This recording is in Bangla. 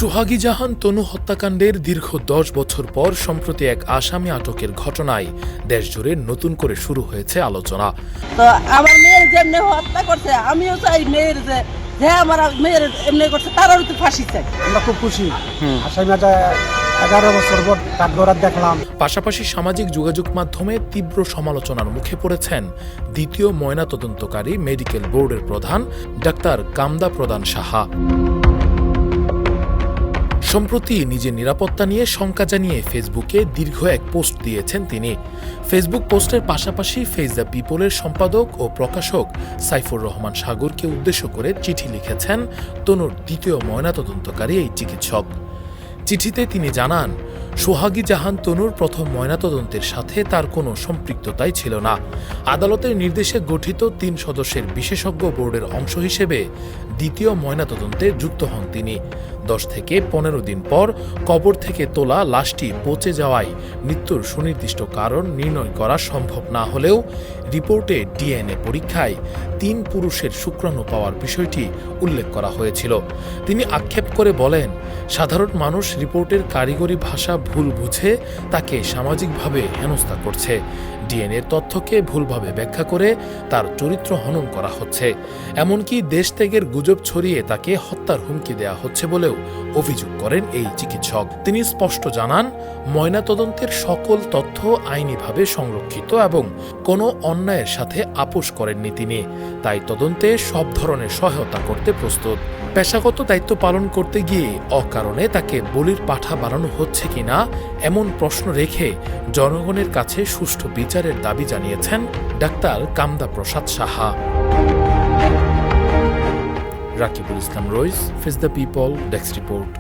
সোহাগী জাহান তনু হত্যাকাণ্ডের দীর্ঘ 10 বছর পর সম্প্রতি এক আসামি আটকের ঘটনায় দেশজুড়ে নতুন করে শুরু হয়েছে আলোচনা। তো আমার মেয়ের যেমনি হত্যা করছে, আমিও চাই মেয়ের যে আমার মেয়ের এমনি করছে তারও তো ফাঁসি চাই। আমরা খুব খুশি। আসামিটা 11 বছর পর কাঠগড়ার দেখলাম। পাশাপাশি সামাজিক যোগাযোগ মাধ্যমে তীব্র সমালোচনার মুখে পড়েছেন দ্বিতীয় ময়নাতদন্তকারী মেডিকেল বোর্ডের প্রধান ডাক্তার কামদা প্রধান সাহা। সম্প্রতি নিজের নিরাপত্তা নিয়ে শঙ্কা জানিয়ে ফেসবুকে দীর্ঘ এক পোস্ট দিয়েছেন তিনি। ফেসবুক পোস্টের পাশাপাশি ফেস দ্য পিপলের সম্পাদক ও প্রকাশক সাইফুর রহমান সাগরকে উদ্দেশ্য করে চিঠি লিখেছেন তনুর দ্বিতীয় ময়নাতদন্তকারী এই চিকিৎসক। চিঠিতে তিনি জানান, সোহাগী জাহান তনুর প্রথম ময়নাতদন্তের সাথে তার কোনো সম্পৃক্ততাই ছিল না। আদালতের নির্দেশে গঠিত 3 সদস্যের বিশেষজ্ঞ বোর্ডের অংশ হিসেবে দ্বিতীয় ময়নাতদন্তে যুক্ত হন তিনি। 10 থেকে 15 দিন পর কবর থেকে তোলা লাশটি পচে যাওয়ায় মৃত্যুর সুনির্দিষ্ট কারণ নির্ণয় করা সম্ভব না হলেও রিপোর্টে ডিএনএ পরীক্ষায় 3 পুরুষের শুক্রাণু পাওয়ার বিষয়টি উল্লেখ করা হয়েছিল। তিনি আক্ষেপ করে বলেন, সাধারণ মানুষ রিপোর্টের কারিগরি ভাষা ভুল বুঝে তাকে সামাজিকভাবে হেনস্থা করছে। ডিএনএর তথ্যকে ভুলভাবে ব্যাখ্যা করে তার চরিত্র হনন করা হচ্ছে। এমনকি দেশ ত্যাগের গুজব ছড়িয়ে তাকে হত্যার হুমকি দেওয়া হচ্ছে বলেও অভিযোগ করেন এই চিকিৎসক। তিনি স্পষ্ট জানান, ময়নাতদন্তের সকল তথ্য আইনিভাবে সংরক্ষিত এবং কোনো অন্যায়ের সাথে আপোষ করেননি তিনি। তাই তদন্তে সব ধরনের সহায়তা করতে প্রস্তুত। পেশাগত দায়িত্ব পালন করতে গিয়ে অকারণে তাকে বলির পাঠা বানানো হচ্ছে কিনা এমন প্রশ্ন রেখে জনগণের কাছে সুষ্ঠু বিচারের দাবি জানিয়েছেন doctor Kamada Prasad Saha. Rakibul Islam Rais, face the people, desk report.